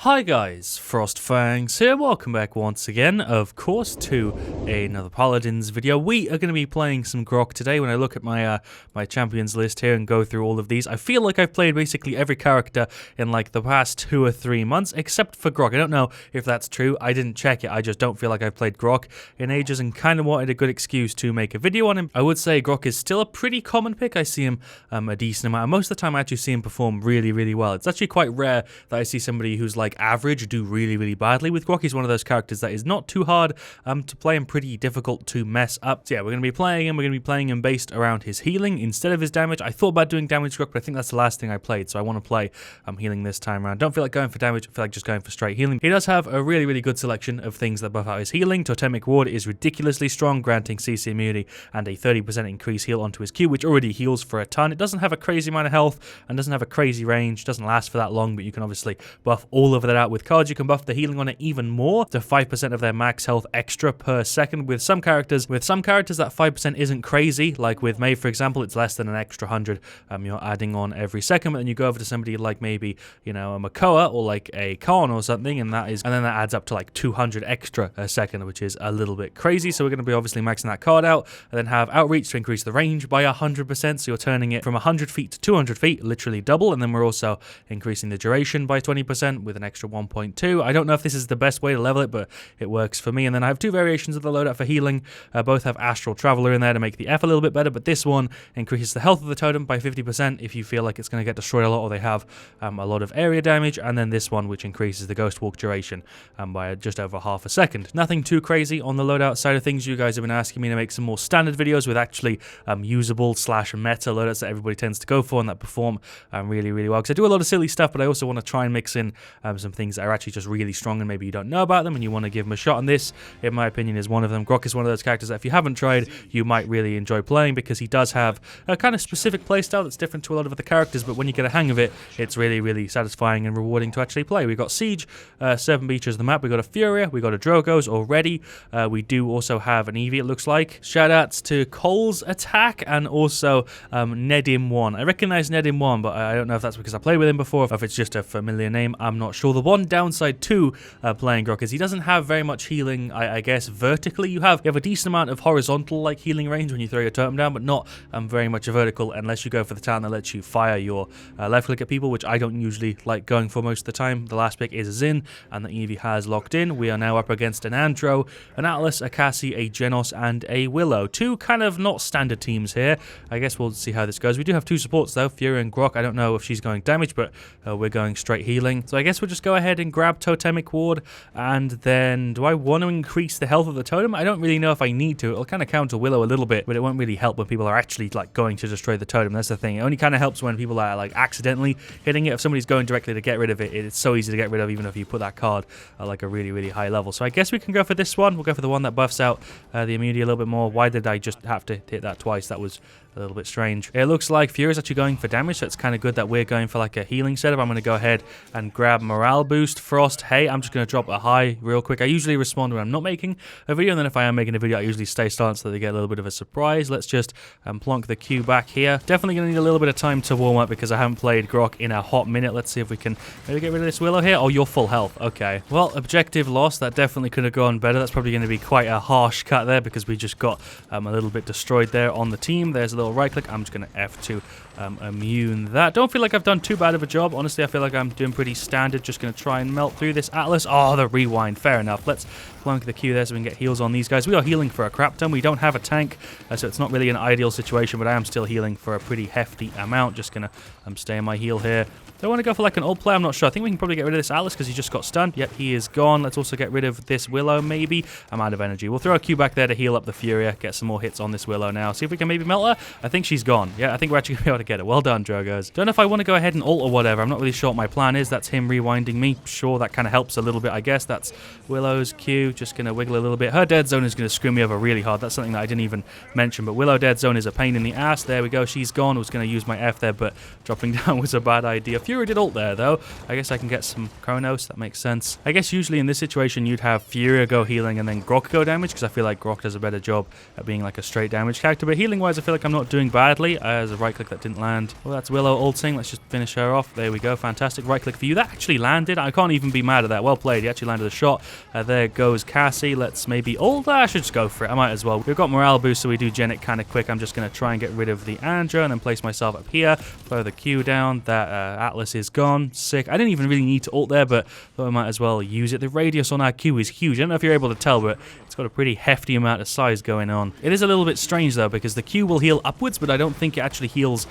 Hi guys, FrostFangs here, welcome back once again, of course, to another Paladins video. We are going to be playing some Grok today. When I look at my my champions list here and go through all of these, I feel like I've played basically every character in like the past 2 or 3 months, except for Grok. I don't know if that's true, I didn't check it, I just don't feel like I've played Grok in ages and kind of wanted a good excuse to make a video on him. I would say Grok is still a pretty common pick. I see him a decent amount, and most of the time I actually see him perform really well. It's actually quite rare that I see somebody who's like average do really badly with Grok. He's one of those characters that is not too hard to play and pretty difficult to mess up. So yeah, we're going to be playing him. We're going to be playing him based around his healing instead of his damage. I thought about doing damage Grok, but I think that's the last thing I played, so I want to play healing this time around. Don't feel like going for damage, I feel like just going for straight healing. He does have a really good selection of things that buff out his healing. Totemic Ward is ridiculously strong, granting CC immunity and a 30% increased heal onto his Q, which already heals for a ton. It doesn't have a crazy amount of health and doesn't have a crazy range, doesn't last for that long, but you can obviously buff all of that out with cards. You can buff the healing on it even more to 5% of their max health extra per second. With some characters that 5% isn't crazy, like with May for example, it's less than an extra 100 you're adding on every second. But then you go over to somebody like maybe, you know, a Makoa or like a Khan or something, and then that adds up to like 200 extra a second, which is a little bit crazy. So we're going to be obviously maxing that card out, and then have outreach to increase the range by 100%, so you're turning it from 100 feet to 200 feet, literally double. And then we're also increasing the duration by 20% with an extra 1.2. I don't know if this is the best way to level it, but it works for me. And then I have two variations of the loadout for healing. Both have Astral Traveler in there to make the F a little bit better, but this one increases the health of the totem by 50% if you feel like it's going to get destroyed a lot or they have a lot of area damage. And then this one, which increases the Ghost Walk duration by just over half a second. Nothing too crazy on the loadout side of things. You guys have been asking me to make some more standard videos with actually usable / meta loadouts that everybody tends to go for and that perform really well. Because I do a lot of silly stuff, but I also want to try and mix in some things that are actually just really strong and maybe you don't know about them and you want to give them a shot. And this, in my opinion, is one of them. Grok is one of those characters that if you haven't tried, you might really enjoy playing, because he does have a kind of specific playstyle that's different to a lot of other characters, but when you get a hang of it, it's really satisfying and rewarding to actually play. We've got Siege, Serpent Beaches of the map, we've got a Furia, we've got a Drogos already, we do also have an Eevee, it looks like. Shoutouts to Cole's Attack and also Nedim1. I recognize Nedim1, but I don't know if that's because I played with him before, or if it's just a familiar name, I'm not sure. The one downside to playing Grok is he doesn't have very much healing, I guess, vertically. You have a decent amount of horizontal like healing range when you throw your totem down, but not very much vertical unless you go for the talent that lets you fire your left click at people, which I don't usually like going for most of the time. The last pick is a Zin, and the Eevee has locked in. We are now up against an Andro, an Atlas, a Cassie, a Genos, and a Willow. Two kind of not standard teams here. I guess we'll see how this goes. We do have two supports though, Fury and Grok. I don't know if she's going damage, but we're going straight healing. So I guess we'll just go ahead and grab Totemic Ward, and then do I want to increase the health of the totem? I don't really know if I need to. It'll kind of counter Willow a little bit, but it won't really help when people are actually like going to destroy the totem. That's the thing. It only kind of helps when people are like accidentally hitting it. If somebody's going directly to get rid of it, it's so easy to get rid of, even if you put that card at like a really high level. So I guess we can go for this one. We'll go for the one that buffs out the immunity a little bit more. Why did I just have to hit that twice? That was a little bit strange. It looks like Fury's actually going for damage, so it's kind of good that we're going for like a healing setup. I'm going to go ahead and grab Morale Boost. Frost, hey, I'm just going to drop a high real quick. I usually respond when I'm not making a video, and then if I am making a video, I usually stay silent so that they get a little bit of a surprise. Let's just plonk the Q back here. Definitely going to need a little bit of time to warm up because I haven't played Grok in a hot minute. Let's see if we can maybe get rid of this Willow here. Oh, you're full health. Okay. Well, objective lost. That definitely could have gone better. That's probably going to be quite a harsh cut there because we just got a little bit destroyed there on the team. There's a little right click. I'm just going to F2 immune that. Don't feel like I've done too bad of a job. Honestly, I feel like I'm doing pretty standard. Just going to try and melt through this Atlas. Oh, the rewind. Fair enough. Let's plunk the Q there so we can get heals on these guys. We are healing for a crap ton. We don't have a tank, so it's not really an ideal situation, but I am still healing for a pretty hefty amount. Just going to stay in my heal here. Do I want to go for like an ult play? I'm not sure. I think we can probably get rid of this Atlas because he just got stunned. Yep, he is gone. Let's also get rid of this Willow, maybe. I'm out of energy. We'll throw a Q back there to heal up the Furia, get some more hits on this Willow now. See if we can maybe melt her. I think she's gone. Yeah, I think we're actually going to be able to get it. Well done, Drogos. Don't know if I want to go ahead and ult or whatever. I'm not really sure what my plan is. That's him rewinding me. Sure, that kind of helps a little bit, I guess. That's Willow's Q. Just going to wiggle a little bit. Her dead zone is going to screw me over really hard. That's something that I didn't even mention, but Willow dead zone is a pain in the ass. There we go. She's gone. I was going to use my F there, but dropping down was a bad idea. Fury did ult there, though. I guess I can get some Chronos. That makes sense. I guess usually in this situation, you'd have Fury go healing and then Grok go damage, because I feel like Grok does a better job at being like a straight damage character. But healing-wise, I feel like I'm not not doing badly. There's a right click that didn't land. Well, that's Willow ulting. Let's just finish her off. There we go. Fantastic. Right click for you. That actually landed. I can't even be mad at that. Well played. He actually landed a shot. There goes Cassie. Let's maybe ult. I should just go for it. I might as well. We've got morale boost, so we do gen it kind of quick. I'm just going to try and get rid of the Andro and then place myself up here. Throw the Q down. That Atlas is gone. Sick. I didn't even really need to ult there, but thought I might as well use it. The radius on our Q is huge. I don't know if you're able to tell, but it's got a pretty hefty amount of size going on. It is a little bit strange though, because the Q will heal upwards, but I don't think it actually heals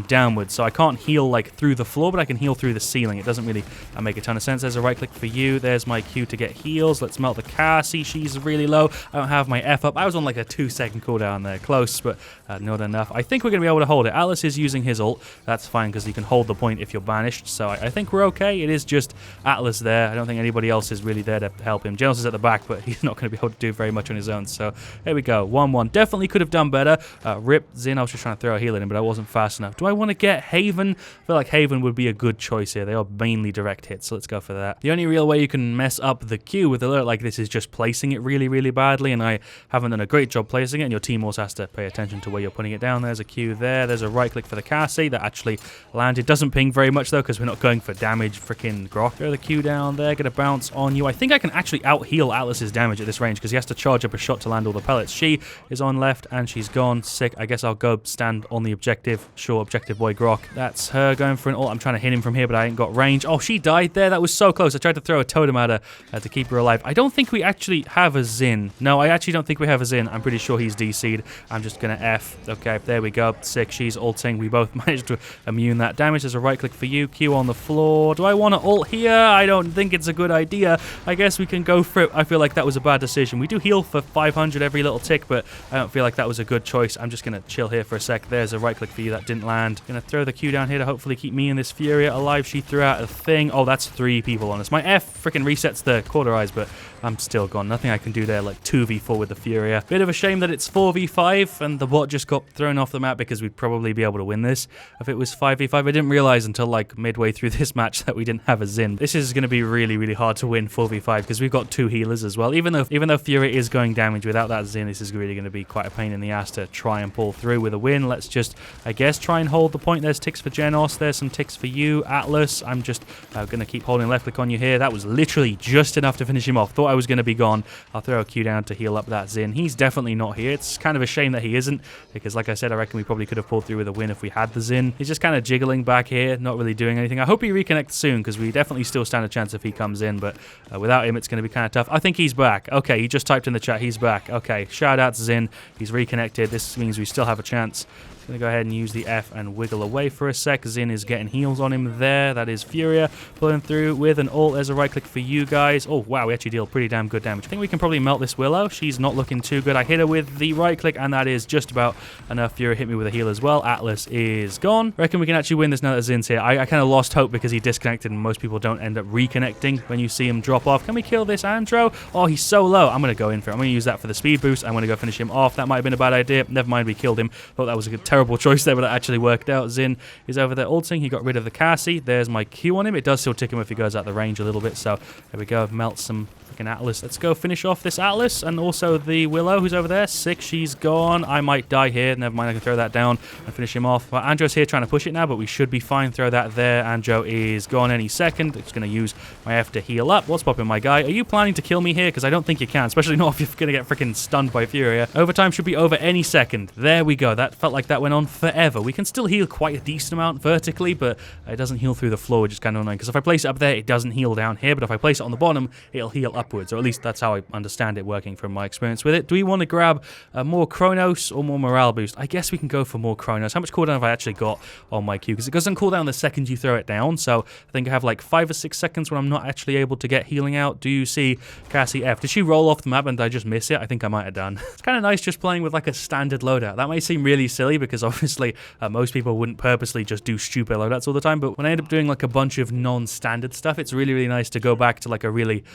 downwards. So I can't heal like through the floor, but I can heal through the ceiling. It doesn't really make a ton of sense. There's a right click for you. There's my Q to get heals. Let's melt the Cassie. She's really low. I don't have my F up. I was on like a 2-second cooldown there. Close, but not enough. I think we're going to be able to hold it. Atlas is using his ult. That's fine because you can hold the point if you're banished. So I think we're okay. It is just Atlas there. I don't think anybody else is really there to help him. Genos is at the back, but he's not going to be able to do very much on his own. So there we go. 1-1. Definitely could have done better. Rip Zin. I was just trying to throw a heal at him, but I wasn't fast enough. Do I want to get Haven? I feel like Haven would be a good choice here. They are mainly direct hits, so let's go for that. The only real way you can mess up the Q with alert like this is just placing it really, really badly, and I haven't done a great job placing it, and your team also has to pay attention to where you're putting it down. There's a Q there. There's a right click for the Cassie that actually landed. Doesn't ping very much though, because we're not going for damage. Freaking Grok. Throw the Q down there. Get a bounce on you. I think I can actually out-heal Atlas's damage at this range, because he has to charge up a shot to land all the pellets. She is on left, and she's gone. Sick. I guess I'll go stand on the objective. Sure, objective boy Grok. That's her going for an ult. I'm trying to hit him from here, but I ain't got range. Oh, she died there. That was so close. I tried to throw a totem at her to keep her alive. I don't think we actually have a Zin. No, I actually don't think we have a Zin. I'm pretty sure he's DC'd. I'm just going to F. Okay, there we go. Sick. She's ulting. We both managed to immune that damage. There's a right click for you. Q on the floor. Do I want to ult here? I don't think it's a good idea. I guess we can go for it. I feel like that was a bad decision. We do heal for 500 every little tick, but I don't feel like that was a good choice. I'm just going to chill here for a sec. There's a right click for you. That didn't land. Going to throw the Q down here to hopefully keep me and this Furia alive. She threw out a thing. Oh, that's 3 people on us. My F freaking resets the cauterize, but I'm still gone. Nothing I can do there. Like 2v4 with the Furia. Bit of a shame that it's 4v5 and the bot just got thrown off the map, because we'd probably be able to win this if it was 5v5. I didn't realize until like midway through this match that we didn't have a Zin. This is going to be really, really hard to win 4v5 because we've got 2 healers as well. Even though Furia is going damage, without that Zin, this is really going to be quite a pain in the ass to try and pull through with a win. Let's just, I guess, try and hold the point. There's ticks for Genos. There's some ticks for you, Atlas. I'm just going to keep holding left click on you here. That was literally just enough to finish him off. Thought I was going to be gone. I'll throw a Q down to heal up that Zin. He's definitely not here. It's kind of a shame that he isn't, because like I said, I reckon we probably could have pulled through with a win if we had the Zin. He's just kind of jiggling back here, not really doing anything. I hope he reconnects soon, because we definitely still stand a chance if he comes in, but without him, it's going to be kind of tough. I think he's back. Okay, he just typed in the chat, he's back. Okay, shout out to Zin. He's reconnected. This means we still have a chance. Going to go ahead and use the F and wiggle away for a sec. Zin is getting heals on him there. That is Furia pulling through with an ult. There's a right click for you guys. Oh, wow, we actually deal pretty damn good damage. I think we can probably melt this Willow. She's not looking too good. I hit her with the right click, and that is just about enough. Furia hit me with a heal as well. Atlas is gone. Reckon we can actually win this now that Zin's here. I kind of lost hope because he disconnected, and most people don't end up reconnecting when you see him drop off. Can we kill this Andro? Oh, he's so low. I'm going to go in for it. I'm going to use that for the speed boost. I'm going to go finish him off. That might have been a bad idea. Never mind, we killed him. Thought that was a terrible choice there, but it actually worked out. Zin is over there ulting. He got rid of the Cassie. There's my Q on him. It does still tick him if he goes out the range a little bit. So there we go. Melt some freaking Atlas. Let's go finish off this Atlas and also the Willow who's over there. Sick. She's gone. I might die here. Never mind. I can throw that down and finish him off. Well, Andro's here trying to push it now, but we should be fine. Throw that there. Andro is gone any second. It's going to use my F to heal up. What's popping, my guy? Are you planning to kill me here? Because I don't think you can, especially not if you're going to get freaking stunned by Furia. Overtime should be over any second. There we go. That felt like that went on forever. We can still heal quite a decent amount vertically, but it doesn't heal through the floor, which is kind of annoying, because if I place it up there, it doesn't heal down here, but if I place it on the bottom, it'll heal upwards, or at least that's how I understand it working from my experience with it. Do we want to grab more Chronos or more morale boost? I guess we can go for more Chronos. How much cooldown have I actually got on my Q? Because it doesn't cool down the second you throw it down, so I think I have like 5 or 6 seconds when I'm not actually able to get healing out. Do you see Cassie F? Did she roll off the map and did I just miss it? I think I might have done. It's kind of nice just playing with like a standard loadout. That may seem really silly because obviously most people wouldn't purposely just do stupid loadouts all the time, but when I end up doing like a bunch of non-standard stuff, it's really, really nice to go back to like a really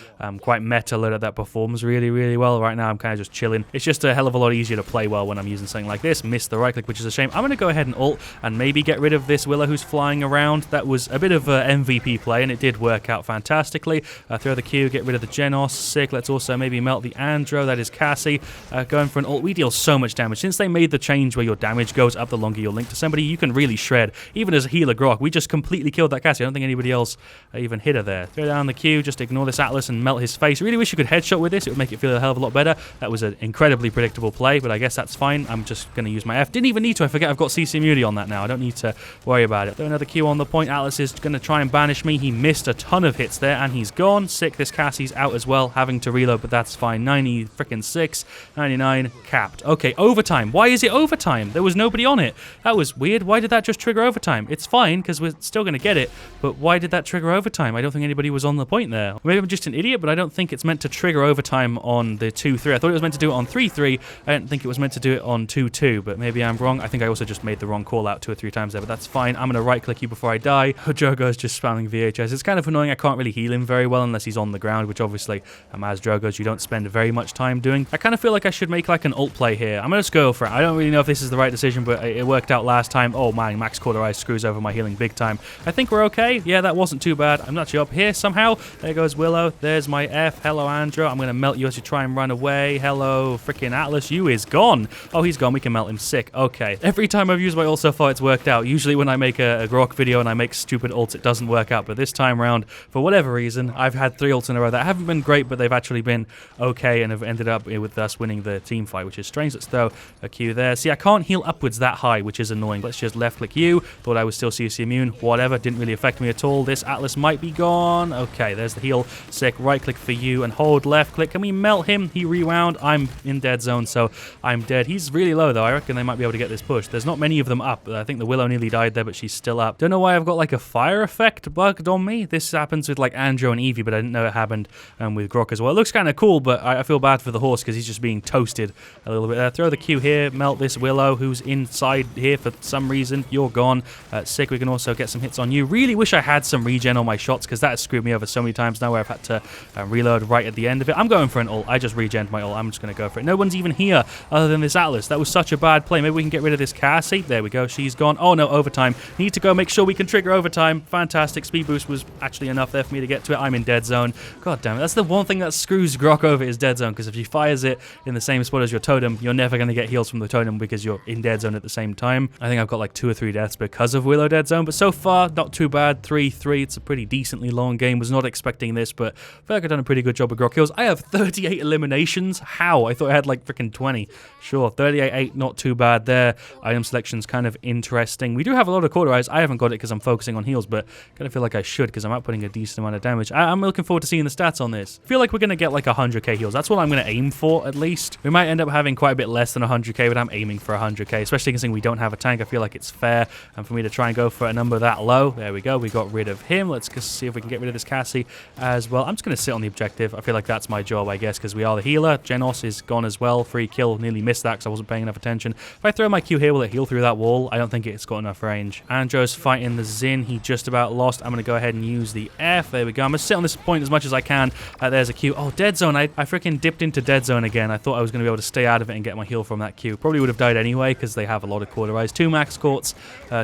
quite meta loadout that performs really, really well. Right now I'm kind of just chilling. It's just a hell of a lot easier to play well when I'm using something like this. Missed the right click, which is a shame. I'm going to go ahead and ult and maybe get rid of this Willow who's flying around. That was a bit of MVP play and it did work out fantastically. Throw the Q, get rid of the Genos. Sick. Let's also maybe melt the Andro. That is Cassie going for an ult. We deal so much damage. Since they made the change where your damage goes goes up, the longer you're linked to somebody. You can really shred. Even as a healer Grok, we just completely killed that Cassie. I don't think anybody else even hit her there. Throw down the Q, just ignore this Atlas and melt his face. Really wish you could headshot with this. It would make it feel a hell of a lot better. That was an incredibly predictable play, but I guess that's fine. I'm just going to use my F. Didn't even need to. I forget I've got CC immunity on that now. I don't need to worry about it. Throw another Q on the point. Atlas is going to try and banish me. He missed a ton of hits there, and he's gone. Sick. This Cassie's out as well, having to reload, but that's fine. 96, 99, capped. Okay, overtime. Why is it overtime? There was nobody on it. That was weird. Why did that just trigger overtime? It's fine, because we're still going to get it, but why did that trigger overtime? I don't think anybody was on the point there. Maybe I'm just an idiot, but I don't think it's meant to trigger overtime on the 2-3. I thought it was meant to do it on 3-3. I didn't think it was meant to do it on 2-2, but maybe I'm wrong. I think I also just made the wrong call out 2 or 3 times there, but that's fine. I'm going to right-click you before I die. Drogo's just spamming VHS. It's kind of annoying. I can't really heal him very well unless he's on the ground, which obviously, as Drogo's, you don't spend very much time doing. I kind of feel like I should make like an ult play here. I'm going to just go for it. I don't really know if this is the right decision, but it worked out last time. Oh man, Max Cauterize screws over my healing big time. I think we're okay. Yeah, that wasn't too bad. I'm actually up here somehow. There goes Willow. There's my F. Hello, Andro. I'm going to melt you as you try and run away. Hello, freaking Atlas. You is gone. Oh, he's gone. We can melt him. Sick. Okay. Every time I've used my ult so far, it's worked out. Usually when I make a Grohk video and I make stupid ults, it doesn't work out. But this time around, for whatever reason, I've had 3 ults in a row that haven't been great, but they've actually been okay and have ended up with us winning the team fight, which is strange. Let's throw a Q there. See, I can't heal upwards that high, which is annoying. Let's just left click you. Thought I was still CC immune. Whatever. Didn't really affect me at all. This Atlas might be gone. Okay, there's the heal. Sick. Right click for you and hold left click. Can we melt him? He rewound. I'm in dead zone, so I'm dead. He's really low, though. I reckon they might be able to get this push. There's not many of them up. I think the Willow nearly died there, but she's still up. Don't know why I've got like a fire effect bugged on me. This happens with like Andro and Evie, but I didn't know it happened with Grok as well. It looks kind of cool, but I feel bad for the horse because he's just being toasted a little bit there. Throw the Q here. Melt this Willow who's inside here for some reason. You're gone. Sick. We can also get some hits on you. Really wish I had some regen on my shots because that has screwed me over so many times now where I've had to reload right at the end of it. I'm going for an ult. I just regened my ult. I'm just going to go for it. No one's even here other than this Atlas. That was such a bad play. Maybe we can get rid of this Cassie. There we go. She's gone. Oh no, overtime. Need to go make sure we can trigger overtime. Fantastic. Speed boost was actually enough there for me to get to it. I'm in dead zone. God damn it. That's the one thing that screws Grok over is dead zone, because if he fires it in the same spot as your totem, you're never going to get heals from the totem because you're in dead zone at the same time. I think I've got like 2 or 3 deaths because of Willow dead zone, but so far, not too bad. 3-3. It's a pretty decently long game. Was not expecting this, but I feel like I've done a pretty good job of Grok kills. I have 38 eliminations. How? I thought I had like freaking 20. Sure, 38-8, not too bad there. Item selection's kind of interesting. We do have a lot of Cauterize. I haven't got it because I'm focusing on heals, but I kind of feel like I should because I'm outputting a decent amount of damage. I'm looking forward to seeing the stats on this. I feel like we're going to get like 100k heals. That's what I'm going to aim for, at least. We might end up having quite a bit less than 100k, but I'm aiming for 100k, especially considering we don't have a tank. I feel like it's fair and for me to try and go for a number that low. There we go. We got rid of him. Let's just see if we can get rid of this Cassie as well. I'm just going to sit on the objective. I feel like that's my job, I guess, because we are the healer. Genos is gone as well. Free kill. Nearly missed that because I wasn't paying enough attention. If I throw my Q here, will it heal through that wall? I don't think it's got enough range. Andro's fighting the Xin. He just about lost. I'm going to go ahead and use the F. There we go. I'm going to sit on this point as much as I can. There's a Q. Oh, dead zone. I freaking dipped into dead zone again. I thought I was going to be able to stay out of it and get my heal from that Q. Probably would have died anyway because they have a lot of Cauterize. 2 max courts,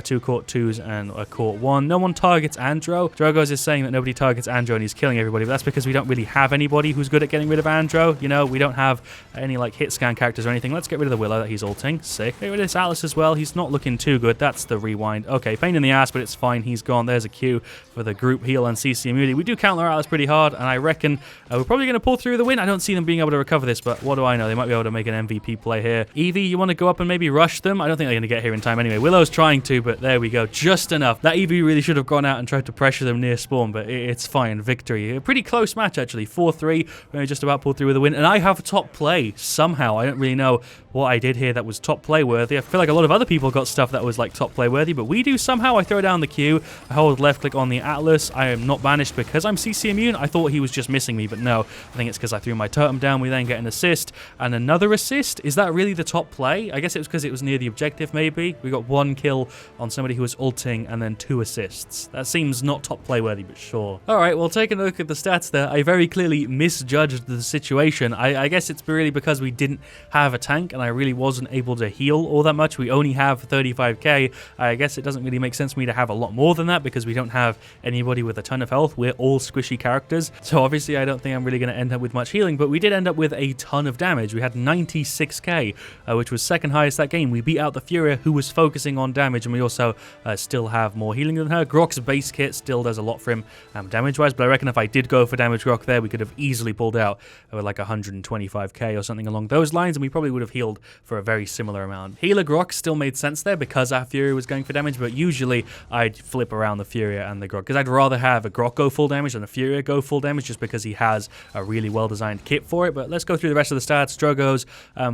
2 court 2s, and a court 1. No one targets Andro. Drogos is saying that nobody targets Andro and he's killing everybody, but that's because we don't really have anybody who's good at getting rid of Andro. You know, we don't have any like hit scan characters or anything. Let's get rid of the Willow that he's ulting. Sick. Get rid of this Atlas as well. He's not looking too good. That's the rewind. Okay, pain in the ass, but it's fine. He's gone. There's a Q for the group heal and CC immunity. We do counter Atlas pretty hard, and I reckon we're probably going to pull through the win. I don't see them being able to recover this, but what do I know? They might be able to make an MVP play here. Evie, you want to go up and maybe rush them? I don't think they're going to get here in time anyway. Willow's trying to, but there we go. Just enough. That Evie really should have gone out and tried to pressure them near spawn, but it's fine. Victory. A pretty close match, actually. 4-3. We're just about pulled through with a win, and I have top play somehow. I don't really know what I did here that was top play worthy. I feel like a lot of other people got stuff that was like top play worthy, but we do somehow. I throw down the Q. I hold left click on the Atlas. I am not banished because I'm CC immune. I thought he was just missing me, but no. I think it's because I threw my totem down. We then get an assist and another assist. Is that really the top play? I guess it was because it was near the objective, maybe. We got 1 kill on somebody who was ulting and then 2 assists. That seems not top play worthy, but sure. All right, well, taking a look at the stats there, I very clearly misjudged the situation. I guess it's really because we didn't have a tank and I really wasn't able to heal all that much. We only have 35k. I guess it doesn't really make sense for me to have a lot more than that because we don't have anybody with a ton of health. We're all squishy characters. So obviously I don't think I'm really going to end up with much healing, but we did end up with a ton of damage. We had 96k, which was second highest that game. We beat beat out the Furia, who was focusing on damage, and we also still have more healing than her. Grok's base kit still does a lot for him damage-wise, but I reckon if I did go for damage Grok there, we could have easily pulled out like 125k or something along those lines, and we probably would have healed for a very similar amount. Healer Grok still made sense there because our Furia was going for damage, but usually I'd flip around the Furia and the Grok, because I'd rather have a Grok go full damage than a Furia go full damage, just because he has a really well-designed kit for it. But let's go through the rest of the stats. Drogos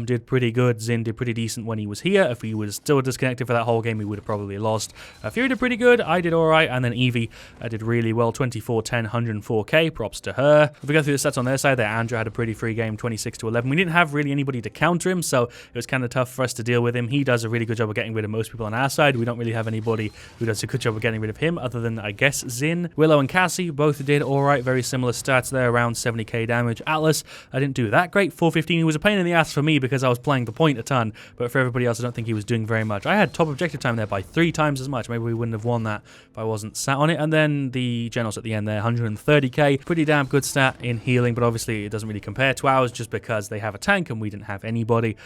did pretty good. Zin did pretty decent when he was here. If he was still disconnected for that whole game, we would have probably lost. Fury did pretty good. I did alright, and then Eevee did really well. 24, 10, 104k. Props to her. If we go through the stats on their side, there Andrew had a pretty free game, 26 to 11. We didn't have really anybody to counter him, so it was kind of tough for us to deal with him. He does a really good job of getting rid of most people on our side. We don't really have anybody who does a good job of getting rid of him, other than, I guess, Zin. Willow and Cassie both did alright. Very similar stats there, around 70k damage. Atlas, I didn't do that great. 415. He was a pain in the ass for me because I was playing the point a ton, but for everybody else, I don't think he was doing very much. I had top objective time there by 3 times as much. Maybe we wouldn't have won that if I wasn't sat on it. And then the generals at the end there, 130k. Pretty damn good stat in healing, but obviously it doesn't really compare to ours just because they have a tank and we didn't have anybody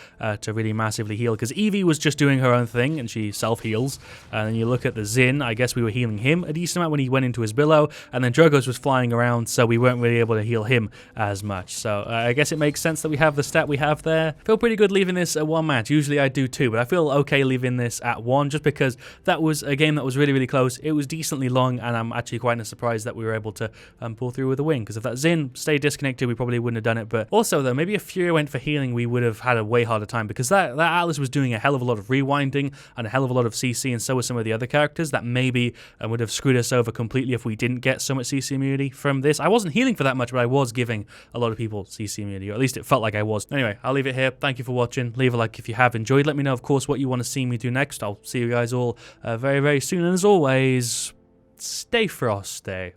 to really massively heal, because Eevee was just doing her own thing and she self-heals. And then you look at the Zin, I guess we were healing him a decent amount when he went into his billow, and then Drogos was flying around, so we weren't really able to heal him as much. So I guess it makes sense that we have the stat we have there. Feel pretty good leaving this at 1 match. Usually I do 2, but I feel okay leaving this at 1 just because that was a game that was really, really close. It was decently long, and I'm actually quite surprised that we were able to pull through with a win, because if that Zin stayed disconnected, we probably wouldn't have done it. But also, though, maybe if Fury went for healing, we would have had a way harder time, because that Atlas was doing a hell of a lot of rewinding and a hell of a lot of CC, and so were some of the other characters that maybe would have screwed us over completely if we didn't get so much CC immunity from this. I wasn't healing for that much, but I was giving a lot of people CC immunity, or at least it felt like I was. Anyway, I'll leave it here. Thank you for watching. Leave a like if you have enjoyed. Let me know, of course, what you want to see me do next. I'll see you guys all very, very soon, and as always, stay frosty.